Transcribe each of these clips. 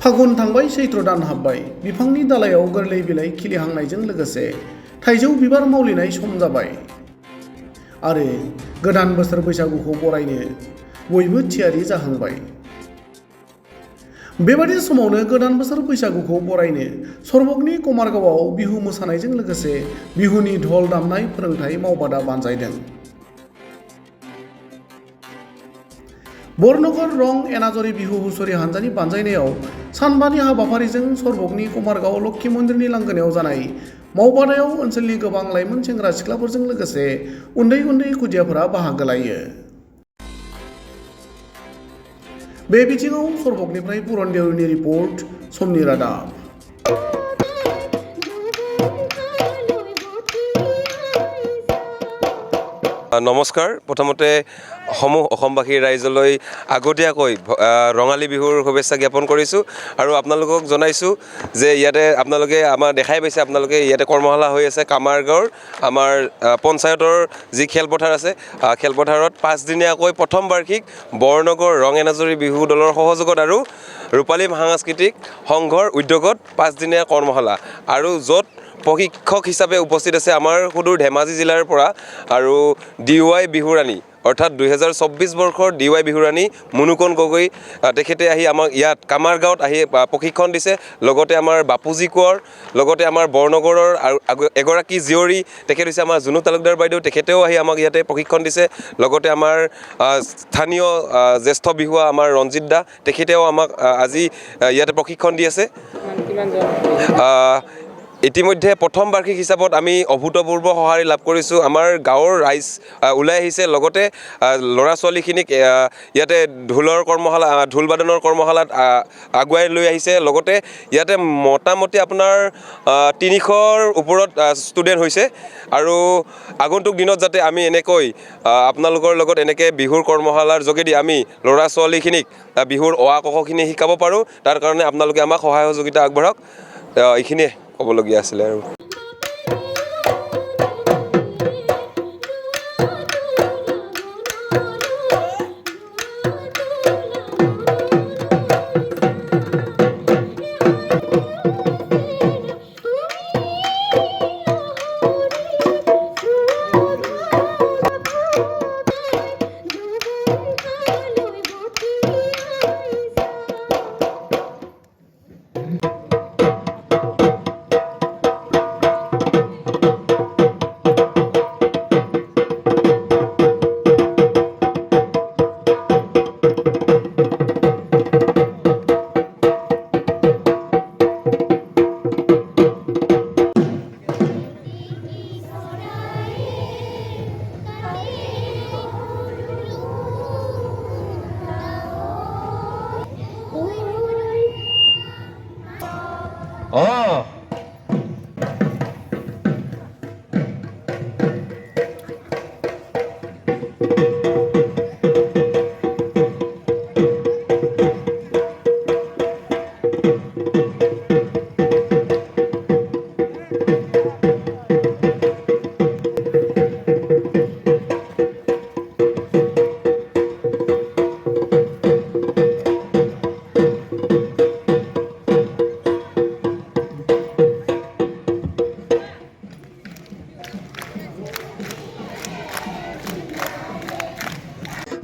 फागुन थांबाय सैत्र दान हाबबाय बिफांनि दालायाव गोरलै बिलाइ खिलिहांनायजों लोगोसे थाइजौ बिबार मावलिनाय सम जाबाय आरो गोदान बोसोर बैसागुखौ बरायनो बयबो थियारि जाहांबाय। बेबादि समावनो गोदान बोसोर बैसागुखौ बरायनो सरबगनि कमारगावआव बिहु मोसानायजों लोगोसे बिहुनि धल दामनाय फोरोंथाय मावबादा बानजायदों। बरनगर रं एनाजरी बिहु हुसुरि हानजानि बानजायनायाव सानबानि हाबाफारिजों सरबगनि कमारगाव लक्ष्मी मन्दिरनि लांगोनायाव जानाय मावबादायाव ओनसोलनि गोबां लाइमोन सेंग्रा सिख्लाफोरजों लोगोसे उन्दै उन्दै खुदियाफोरा बाहागो लायो। बे बिथिङाव सरबगनिफ्राय पुरन देउरिनि रिपर्ट समनि रादाब। নমস্কাৰ। প্ৰথমতে সমূহ অসমবাসীৰ ৰাইজলৈ আগতীয়াকৈ ৰঙালী বিহুৰ শুভেচ্ছা জ্ঞাপন কৰিছোঁ আৰু আপোনালোকক জনাইছোঁ যে ইয়াতে আপোনালোকে আমাৰ দেখাই পাইছে আপোনালোকে ইয়াতে কৰ্মশালা হৈ আছে কামাৰগাঁৱৰ আমাৰ পঞ্চায়তৰ যি খেলপথাৰ আছে খেলপথাৰত 5 দিনীয়াকৈ প্ৰথম বাৰ্ষিক বৰনগৰ ৰং এনাজৰী বিহু দলৰ সহযোগত আৰু ৰূপালী সাংস্কৃতিক সংঘৰ উদ্যোগত 5 দিনীয়া কৰ্মশালা আৰু য'ত প্ৰশিক্ষক হিচাপে উপস্থিত আছে আমাৰ সুদূৰ ধেমাজি জিলাৰ পৰা আৰু DY বিহুৰাণী অৰ্থাৎ 2024 বৰ্ষৰ DY বিহুৰাণী মুনুকন গগৈ তেখেতে আহি আমাক ইয়াত কামাৰগাঁৱত আহি প্ৰশিক্ষণ দিছে। লগতে আমাৰ বাপুজি কোঁৱৰ লগতে আমাৰ বৰনগৰৰ এগৰাকী জীয়ৰী তেখেত হৈছে আমাৰ জুনু তালুকদাৰ বাইদেউ তেখেতেও আহি আমাক ইয়াতে প্ৰশিক্ষণ দিছে। লগতে আমাৰ স্থানীয় জ্যেষ্ঠ বিহুৱা আমাৰ ৰঞ্জিত দা তেখেতেও আমাক আজি ইয়াতে প্ৰশিক্ষণ দি আছে। ইতিমধ্যে প্ৰথম বাৰ্ষিক হিচাপত আমি অভূতপূৰ্ব সঁহাৰি লাভ কৰিছোঁ। আমাৰ গাঁৱৰ ৰাইজ ওলাই আহিছে লগতে ল'ৰা ছোৱালীখিনিক ইয়াতে ঢোলৰ কৰ্মশালা ঢোল বাদনৰ কৰ্মশালাত আগুৱাই লৈ আহিছে। লগতে ইয়াতে মোটামুটি আপোনাৰ 300ৰ ওপৰত ষ্টুডেণ্ট হৈছে আৰু আগন্তুক দিনত যাতে আমি এনেকৈ আপোনালোকৰ লগত এনেকৈ বিহুৰ কৰ্মশালাৰ যোগেদি আমি ল'ৰা ছোৱালীখিনিক বিহুৰ অ আ ক খ খিনি শিকাব পাৰোঁ তাৰ কাৰণে আপোনালোকে আমাক সহায় সহযোগিতা আগবঢ়াওক। এইখিনিয়ে ক'বলগীয়া আছিলে আৰু।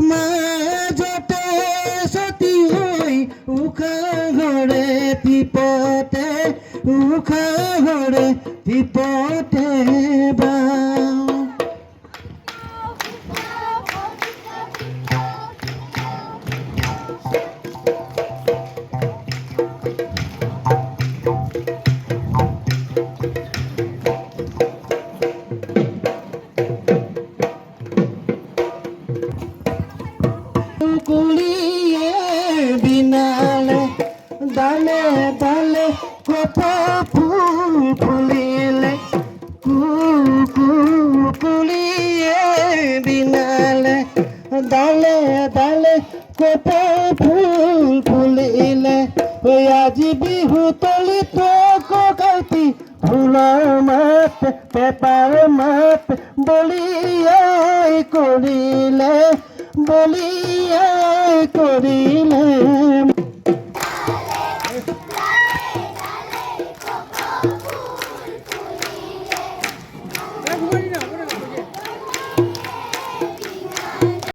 মাজতে সতী হৈ উশাহৰে টিপতে উশাহৰে টিপতে কুলিয়ে বিনালে ডালে ডালে কত ফুল ফুলিলে কুলিয়ে বিনালে ডালে ডালে কত ফুল ফুলিলে আজি বিহু তলিত ককাইতি ফুলৰ মাত পেপাৰ মাত বলিয়াই কৰিলে বলিয়াই কৰিলে